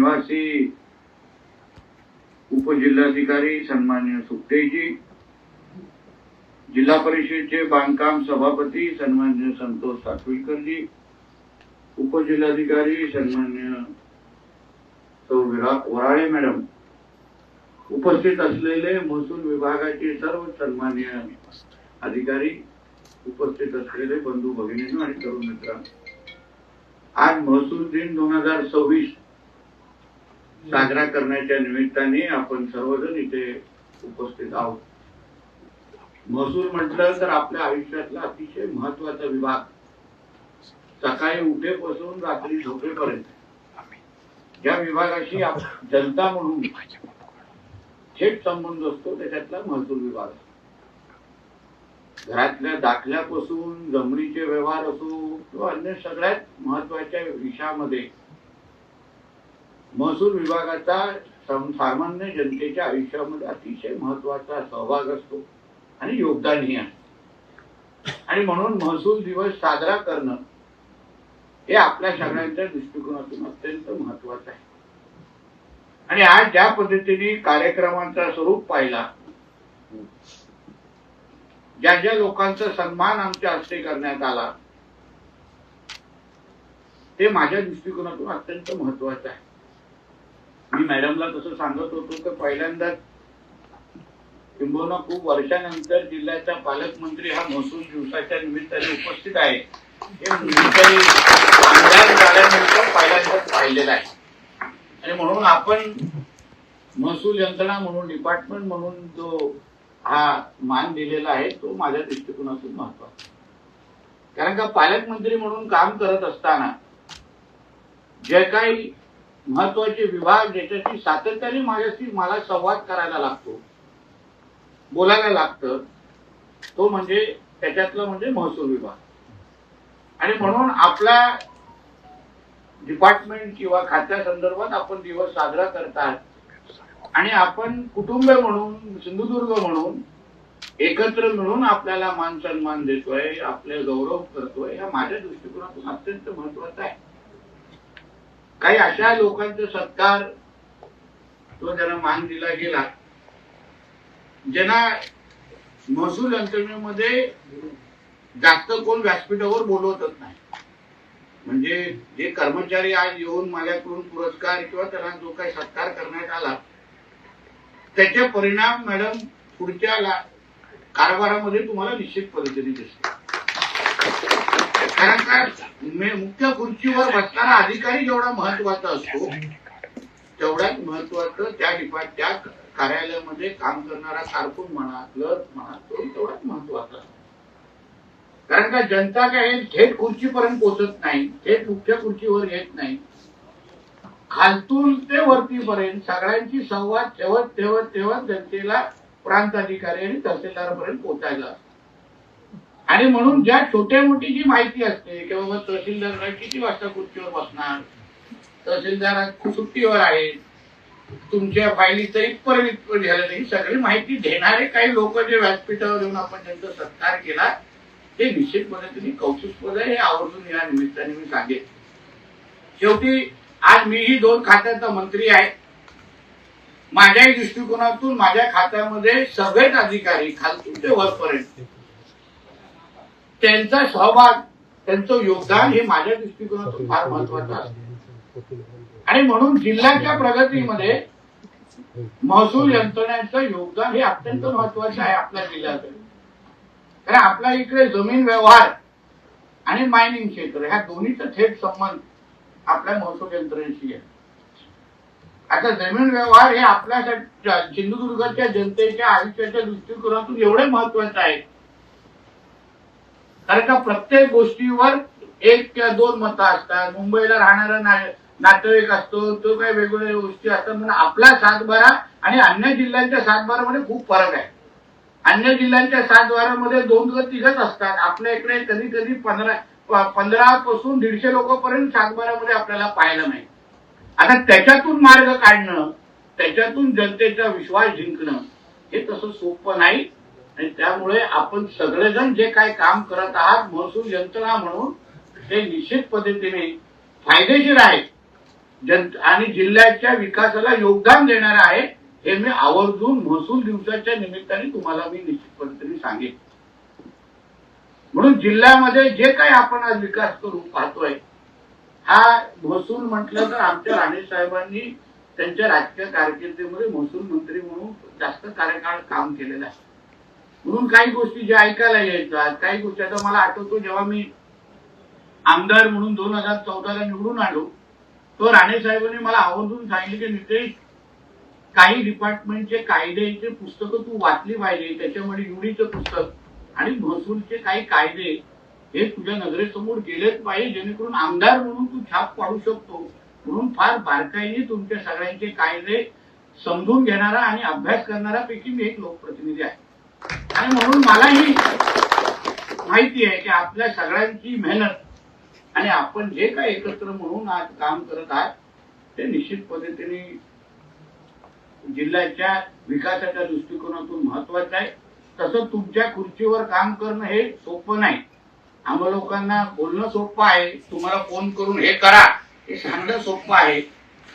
निवासी उपजिल्हाधिकारी सन्माननीय सुप्तेजी, जिल्हा परिषदेचे बांधकाम सभापती सन्माननीय संतोष सातविलकरजी, उपजिल्हाधिकारी सन्माननीय सौ वराळे मॅडम, उपस्थित असलेले महसूल विभागाचे सर्व सन्माननीय अधिकारी, उपस्थित असलेले बंधू भगिनींनो आणि तरुण मित्रांनो, आज महसूल दिन 2026 साजरा करण्याच्या निमित्ताने आपण सर्वजण इथे उपस्थित आहोत. महसूल म्हटलं तर आपल्या आयुष्यातला अतिशय महत्वाचा विभाग. सकाळी उठेपासून रात्री झोपेपर्यंत ज्या विभागाशी जनता म्हणून थेट संबंध असतो त्याच्यातला महसूल विभाग. घरातल्या दाखल्यापासून जमिनीचे व्यवहार असो किंवा अन्य सगळ्यात महत्वाच्या विषयामध्ये महसूल विभागाचा सामान्य जनतेच्या आयुष्यामध्ये अतिशय महत्वाचा सहभाग असतो आणि योगदानही आहे. आणि म्हणून महसूल दिवस साजरा करणं हे आपल्या सगळ्यांच्या दृष्टिकोनातून अत्यंत महत्वाचं आहे. आणि आज ज्या पद्धतीने कार्यक्रमाचा स्वरूप पाहिला, ज्या ज्या लोकांचा सन्मान आमच्या हस्ते करण्यात आला, ते माझ्या दृष्टिकोनातून अत्यंत महत्वाचं आहे. मी मॅडमला तसं सांगत होतो की पहिल्यांदा किंबहुना खूप वर्षानंतर जिल्ह्याचा पालकमंत्री हा महसूल दिवसाच्या निमित्ताने उपस्थित आहे. हे आमदार झाल्यानंतर पहिल्यांदाच पाहिलेलं आहे. आणि म्हणून आपण महसूल यंत्रणा म्हणून, डिपार्टमेंट म्हणून जो हा मान दिलेला आहे तो माझ्या दृष्टिकोनातून महत्वाचा. कारण का पालकमंत्री म्हणून काम करत असताना जे काही महत्वाचे विभाग ज्याच्याशी सातत्याने माझ्याशी मला संवाद करायला लागतो, बोलायला लागतं, तो म्हणजे त्याच्यातला म्हणजे महसूल विभाग. आणि म्हणून आपला डिपार्टमेंट किंवा खात्या संदर्भात आपण दिवस साजरा करतात आणि आपण कुटुंब म्हणून, सिंधुदुर्ग म्हणून एकत्र मिळून आपल्याला मान सन्मान देतोय, आपले गौरव करतोय, हा माझ्या दृष्टिकोनातून अत्यंत महत्वाचा आहे. काही अशा लोकांचा सत्कार तो ज्यांना मान दिला गेला, ज्यांना महसूल यंत्रणेमध्ये जास्त कोण व्यासपीठावर बोलवतच नाही. म्हणजे जे कर्मचारी आज येऊन माझ्याकडून पुरस्कार किंवा त्यांना जो काही सत्कार करण्यात आला त्याचे परिणाम मॅडम पुढच्या कारभारामध्ये तुम्हाला निश्चित पद्धतीने दिसते. कारण का मुख्य खुर्चीवर बसणारा अधिकारी जेवढा महत्वाचा असतो तेवढ्याच महत्वाचं त्या कार्यालयामध्ये काम करणारा कारकून म्हणा, क्लर्क म्हणा, तो तेवढाच महत्वाचा असतो. कारण का जनता काय थेट खुर्चीपर्यंत पोहोचत नाही, थेट मुख्य खुर्चीवर येत नाही. खालतून ते वरतीपर्यंत सगळ्यांची संवाद ठेवत जनतेला प्रांत अधिकारी आणि तहसीलदारापर्यंत पोहोचायला. आणि म्हणून ज्या छोट्या मोठी जी माहिती असते की बाबा तहसीलदार किती वाजता खुर्चीवर बसणार, तहसीलदार सुट्टीवर आहे, तुमच्या फायलीचं इतपर्यंत झालं नाही, सगळी माहिती देणारे काही लोक जे व्यासपीठावर येऊन आपण त्यांचा सत्कार केला ते निश्चित पद्धतीने कौतुकास्पद आहे. हे आवर्जून या निमित्ताने मी सांगेन. शेवटी आज मीही 2 खात्याचा मंत्री आहे. माझ्याही दृष्टिकोनातून माझ्या खात्यामध्ये सगळेच अधिकारी खालतून ते वरपर्यंत त्यांचा सहभाग, त्यांचं योगदान हे माझ्या दृष्टिकोनातून फार महत्वाचं असतं. आणि म्हणून जिल्ह्याच्या प्रगतीमध्ये महसूल यंत्रणेचं योगदान हे अत्यंत महत्वाचं आहे आपल्या जिल्ह्यात. कारण आपल्या इकडे जमीन व्यवहार आणि मायनिंग क्षेत्र ह्या दोन्हीचा थेट संबंध आपल्या महसूल यंत्रणेशी आहे. आता जमीन व्यवहार हे आपल्या सिंधुदुर्गच्या जनतेच्या आयुष्याच्या दृष्टिकोनातून एवढे महत्वाचे आहे. कारण का प्रत्येक गोष्टीवर 1 किंवा 2 मतं असतात. मुंबईला राहणारा नातेवाईक असतो, तो काही वेगवेगळ्या गोष्टी असतात. म्हणून आपला 7-12 आणि अन्य जिल्ह्यांच्या 7-12 मध्ये खूप फरक आहे. अन्य जिल्ह्यांच्या 7-12 मध्ये 2-3 असतात. आपल्या इकडे कधी कधी 15 पासून 150 लोकांपर्यंत 7-12 मध्ये आपल्याला पाहायला नाही. आता त्याच्यातून मार्ग काढणं, त्याच्यातून जनतेचा विश्वास जिंकणं हे तसं सोपं नाही. आणि त्यामुळे आपण सगळेजण जे काही काम करत आहात महसूल यंत्रणा म्हणून ते निश्चित पद्धतीने फायदेशीर आहे. आणि जिल्ह्याच्या विकासाला योगदान देणार आहे, हे मी आवर्जून महसूल दिवसाच्या निमित्ताने तुम्हाला मी निश्चित पद्धतीने सांगेन. म्हणून जिल्ह्यामध्ये जे काही आपण आज विकास करू पाहतोय, हा महसूल म्हटलं तर आमच्या राणे साहेबांनी त्यांच्या राजकीय कारकिर्दीमध्ये महसूल मंत्री म्हणून जास्त कार्यकाळ काम केलेलं आहे. म्हणून काही गोष्टी ज्या ऐकायला यायच्यात, काही गोष्टी आता मला आठवतो जेव्हा मी आमदार म्हणून 2014ला निवडून आलो, तो राणे साहेबांनी मला आवर्जून सांगितले की नितेश, काही डिपार्टमेंटचे कायद्याचे पुस्तकं तू वाचली पाहिजे, त्याच्यामध्ये युडीचं पुस्तक आणि महसूलचे काही कायदे हे तुझ्या नजरेसमोर गेलेच पाहिजे, जेणेकरून आमदार म्हणून तू छाप पाडू शकतो. म्हणून फार बारकाईने तुमच्या सगळ्यांचे कायदे समजून घेणारा आणि अभ्यास करणारा पैकी मी एक लोकप्रतिनिधी आहे. आणि म्हणून मलाही माहिती आहे की आपल्या सगळ्यांची मेहनत आणि आपण जे काही एकत्र म्हणून आज काम करत आहात ते निश्चित पद्धतीने जिल्ह्याच्या विकासाच्या दृष्टिकोनातून महत्वाचं आहे. तसं तुमच्या खुर्चीवर काम करणं हे सोपं नाही. आम्हा लोकांना बोलणं सोपं आहे, तुम्हाला फोन करून हे करा हे सांगणं सोपं आहे,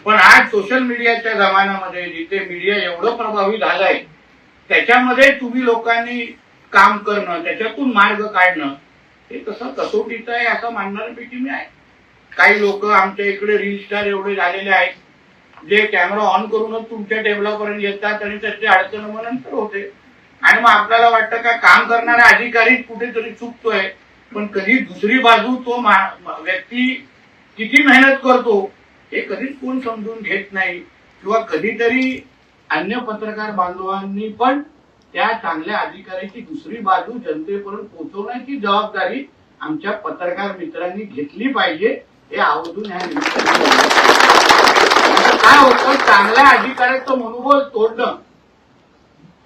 पण आज सोशल मीडियाच्या जमान्यामध्ये जिथे मीडिया एवढं प्रभावी झालंय, त्याच्यामध्ये तुम्ही लोकांनी काम करणं, त्याच्यातून मार्ग काढणं हे तसं कसोटीचं आहे असं मानणाऱ्यापैकी मी आहे. काही लोक आमच्या इकडे रील स्टार एवढे झालेले आहेत जे कॅमेरा ऑन करूनच तुमच्या टेबलापर्यंत येतात आणि त्याची अडचण मग नंतर होते. आणि मग आपल्याला वाटतं का काम करणारा अधिकारीच कुठेतरी चुकतोय, पण कधी दुसरी बाजू तो व्यक्ती किती मेहनत करतो हे कधीच कोण समजून घेत नाही. किंवा कधीतरी अन्य पत्रकार बांधवांनी पण त्या चांगल्या अधिकाऱ्याची दुसरी बाजू जनतेपर्यंत पोहोचवण्याची जबाबदारी आमच्या पत्रकार मित्रांनी घेतली पाहिजे, हे आवर्जून ह्या निमित्ताने. काय होतं, चांगल्या अधिकाऱ्याचं मनोबल तोडणं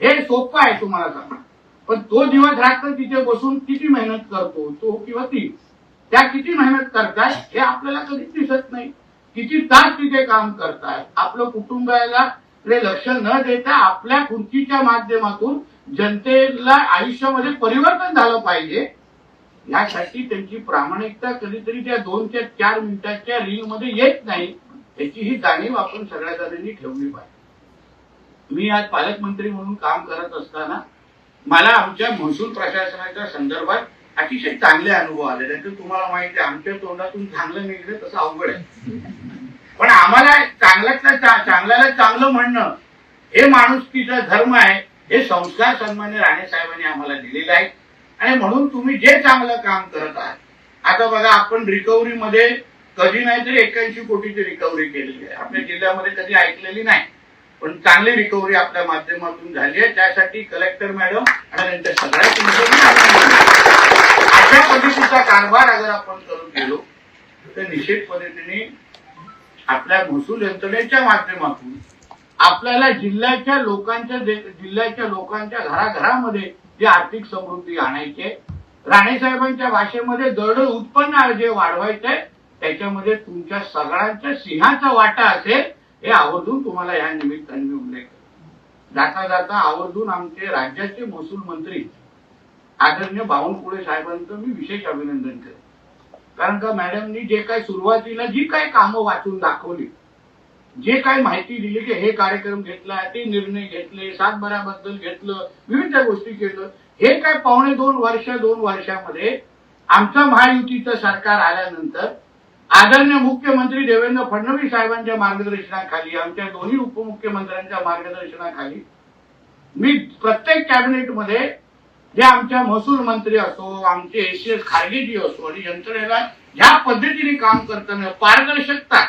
हे सोपं आहे तुम्हाला सांगा, पण तो दिवस रात्र तिथे बसून किती मेहनत करतो तो किंवा ती, त्या किती मेहनत करतात हे आपल्याला कधीच दिसत नाही. किती तास तिथे काम करतात, आपलं कुटुंबाला लक्ष न देता आपल्या खुर्चीच्या माध्यमातून जनतेला आयुष्यामध्ये परिवर्तन झालं पाहिजे यासाठी त्यांची प्रामाणिकता कधीतरी त्या 2 ते 4 मिनिटाच्या रील मध्ये येत नाही, याची ही जाणीव आपण सगळ्या जणांनी ठेवली पाहिजे. मी आज पालकमंत्री म्हणून काम करत असताना मला आमच्या महसूल प्रशासनाच्या संदर्भात अतिशय चांगले अनुभव आले. त्याचं तुम्हाला माहिती आहे, आमच्या तोंडातून चांगलं निघलं तसं अवघड आहे, पण आम्हाला चांगल्याला चांगलं म्हणणं हे माणुसकीचा धर्म आहे, हे संस्कार सन्मान्य राणे साहेबांनी आम्हाला दिलेले आहेत. आणि म्हणून तुम्ही जे चांगलं काम करत आहात, आता बघा आपण रिकव्हरीमध्ये कधी नाही तरी 81 कोटीची रिकव्हरी केलेली आहे, आपल्या जिल्ह्यामध्ये कधी ऐकलेली नाही, पण चांगली रिकव्हरी आपल्या माध्यमातून झाली आहे. त्यासाठी कलेक्टर मॅडम आणि त्यांच्या सगळ्या अशा पद्धतीचा कारभार अगर आपण करून गेलो तर निश्चित पद्धतीने आपल्या महसूल यंत्रणेच्या माध्यमातून आपल्याला जिल्ह्याच्या लोकांच्या घराघरामध्ये जी आर्थिक समृद्धी आणायची आहे, राणे साहेबांच्या भाषेमध्ये दरड उत्पन्न जे वाढवायचंय, त्याच्यामध्ये तुमच्या सगळ्यांच्या सिंहाचा वाटा असेल हे आवर्जून तुम्हाला या निमित्ताने मी उल्लेख करतो. जाता जाता आवर्जून आमचे राज्याचे महसूल मंत्री आदरणीय बावनकुळे साहेबांचं मी विशेष अभिनंदन करतो. कारण का मॅडमनी जे काही सुरुवातीला जी काही कामं वाचून दाखवली, जे काही माहिती दिली की हे कार्यक्रम घेतला, ते निर्णय घेतले, सातबाऱ्याबद्दल घेतलं, विविध गोष्टी केलं, हे काय 2 वर्षामध्ये आमचं महायुतीचं सरकार आल्यानंतर आदरणीय मुख्यमंत्री देवेंद्र फडणवीस साहेबांच्या मार्गदर्शनाखाली, आमच्या दोन्ही उपमुख्यमंत्र्यांच्या मार्गदर्शनाखाली मी प्रत्येक कॅबिनेटमध्ये जे आमच्या महसूल मंत्री असो, आमचे एसीएस खारगेजी असो आणि यंत्रणेला ह्या पद्धतीने काम करताना पारदर्शकता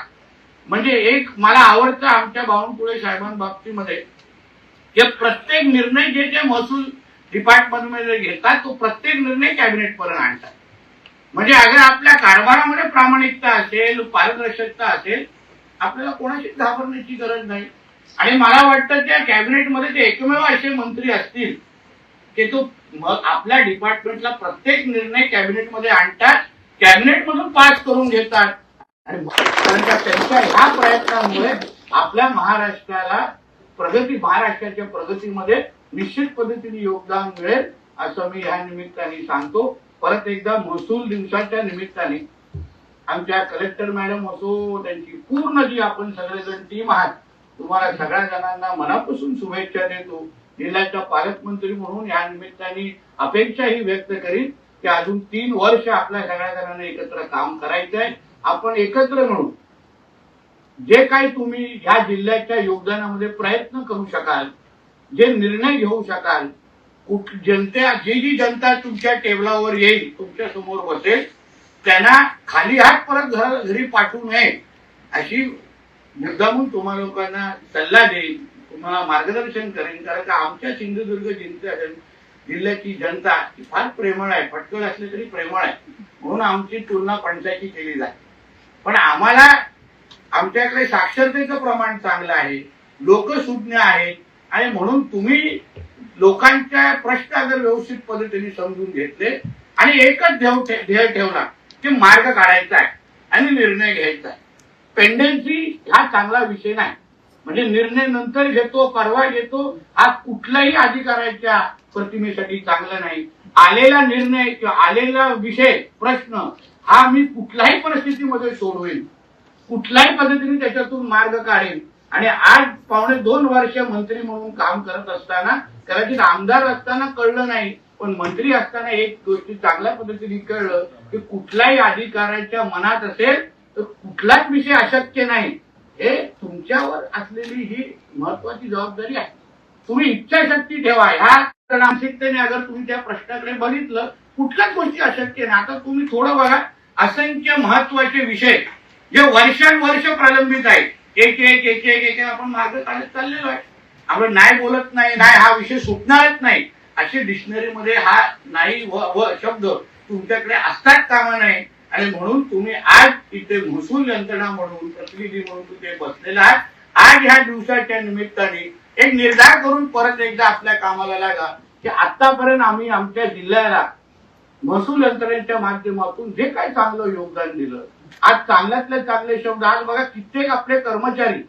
म्हणजे एक मला आवडतं आमच्या बावनकुळे साहेबांबाबतीमध्ये की प्रत्येक निर्णय जे महसूल डिपार्टमेंटमध्ये घेतात तो प्रत्येक निर्णय कॅबिनेट पर्यंत आणतात. म्हणजे अगर आपल्या कारभारामध्ये प्रामाणिकता असेल, पारदर्शकता असेल, आपल्याला कोणाशी घाबरण्याची गरज नाही. आणि मला वाटतं त्या कॅबिनेटमध्ये ते एकमेव असे मंत्री असतील की तो आपल्या डिपार्टमेंटला प्रत्येक निर्णय कॅबिनेटमध्ये आणतात, कॅबिनेटमधून पास करून घेतात. आणि त्यांच्या ह्या प्रयत्नामुळे आपल्या महाराष्ट्राच्या प्रगतीमध्ये निश्चित पद्धतीने योगदान मिळेल असं मी ह्या निमित्ताने सांगतो. परत एकदा महसूल दिवसाच्या निमित्ताने आमच्या कलेक्टर मॅडम असो, त्यांची पूर्ण जी आपण सगळेजण टीम आहात, तुम्हाला सगळ्या जणांना मनापासून शुभेच्छा देतो. जिल्ह्याचा पालकमंत्री म्हणून या निमित्ताने अपेक्षाही व्यक्त करीन की अजून 3 वर्ष आपल्या सगळ्या जणांना एकत्र काम करायचंय. आपण एकत्र म्हणून जे काही तुम्ही ह्या जिल्ह्याच्या योगदानामध्ये प्रयत्न करू शकाल, जे निर्णय घेऊ शकाल, जी जनता तुमच्या टेबलावर येईल, तुमच्या समोर बसेल, त्यांना खाली हात परत घरी पाठवू नये अशी मुद्दामून तुम्हा लोकांना सल्ला देईल, तुम्हाला मार्गदर्शन करेन. कारण का आमच्या सिंधुदुर्ग जिल्ह्याची जनता ही फार प्रेमळ आहे, फटकळ असली तरी प्रेमळ आहे, म्हणून आमची तुलना पंचायती केली जाते. पण आम्हाला आमच्याकडे साक्षरतेचं प्रमाण चांगलं आहे, लोक सुज्ञ आहेत, आणि म्हणून तुम्ही लोकांच्या प्रश्न अगर व्यवस्थित पद्धतीने समजून घेतले आणि एकच ध्येय ठेवला की मार्ग काढायचा आहे आणि निर्णय घ्यायचा आहे. पेंडेन्सी हा चांगला विषय नाही, म्हणजे निर्णय नंतर घेतो, परवा घेतो, हा कुठल्याही अधिकाऱ्याच्या प्रतिमेसाठी चांगला नाही. आलेला निर्णय किंवा आलेला विषय प्रश्न हा मी कुठल्याही परिस्थितीमध्ये सोडवेन, कुठल्याही पद्धतीने त्याच्यातून मार्ग काढेन. आणि आज 2.25 वर्ष मंत्री म्हणून काम करत असताना, कदाचित आमदार असताना कळलं नाही, पण मंत्री असताना एक गोष्टी चांगल्या पद्धतीने कळलं की कुठल्याही अधिकाऱ्याच्या मनात असेल तर कुठलाच विषय अशक्य नाही. हे तुमच्यावर असलेली ही महत्वाची जबाबदारी आहे. तुम्ही इच्छाशक्ती ठेवा. ह्या मानसिकतेने अगर तुम्ही त्या प्रश्नाकडे बघितलं, कुठल्याच गोष्टी अशक्य नाही. आता तुम्ही थोडं बघा, असंख्य महत्वाचे विषय जे वर्षानुवर्ष प्रलंबित आहेत, एक एक एक एक एक आपण मार्ग काढत चाललेलो आहे. आपण नाही बोलत नाही, हा विषय सुटणारच नाही अशी डिक्शनरीमध्ये हा नाही व शब्द तुमच्याकडे असतात कामा नये. आणि म्हणून तुम्ही आज इथे महसूल यंत्रणा म्हणून, प्रतिनिधी म्हणून तिथे बसलेला आहात. आज ह्या दिवसाच्या निमित्ताने एक निर्धार करून परत एकदा आपल्या कामाला लागा की आतापर्यंत आम्ही आमच्या जिल्ह्याला महसूल यंत्रणेच्या माध्यमातून जे काही चांगलं योगदान दिलं, आज चांगल्यातले चांगले शब्द, आज बघा कित्येक आपले कर्मचारी,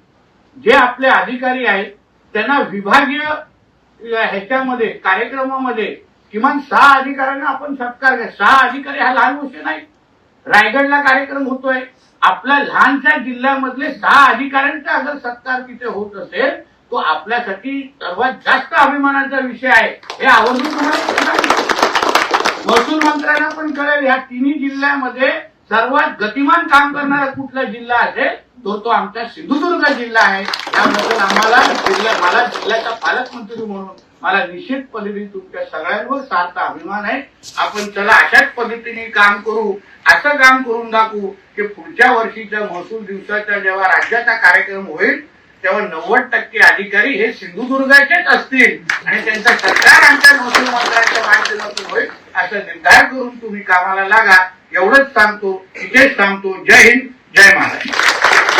जे आपले अधिकारी आहेत, त्यांना विभागीय ह्याच्यामध्ये कार्यक्रमामध्ये किमान 6 अधिकाऱ्यांना आपण सत्कार घ्या. 6 अधिकारी हा लहान गोष्ट नाही. रायगडला कार्यक्रम होतोय, आपल्या लहानशा जिल्ह्यामधले 6 अधिकाऱ्यांचा अगर सत्कार तिथे होत असेल, तो आपल्यासाठी सर्वात जास्त अभिमानाचा विषय आहे. हे आवर्जून तुम्हाला महसूल मंत्र्यांना पण कळेल. ह्या तिन्ही जिल्ह्यामध्ये सर्वात गतिमान काम करणारा कुठला जिल्हा असेल तो आमचा सिंधुदुर्ग जिल्हा आहे. त्याबद्दल मला जिल्ह्याचा पालकमंत्री म्हणून मला निश्चित पद्धतीने तुमच्या सगळ्यांवर सार्थ अभिमान आहे. आपण चला अशाच पद्धतीने काम करू, असं काम करून दाखवू की पुढच्या वर्षीच्या महसूल दिवसाचा जेव्हा राज्याचा कार्यक्रम होईल तेव्हा 90% अधिकारी हे सिंधुदुर्गाचेच असतील आणि त्यांचा सत्कार आमच्या महसूल मंत्र्यांच्या माध्यमातून होईल असा निर्धार करून तुम्ही कामाला लागा. एवढंच सांगतो, इथेच सांगतो. जय हिंद, जय महाराष्ट्र.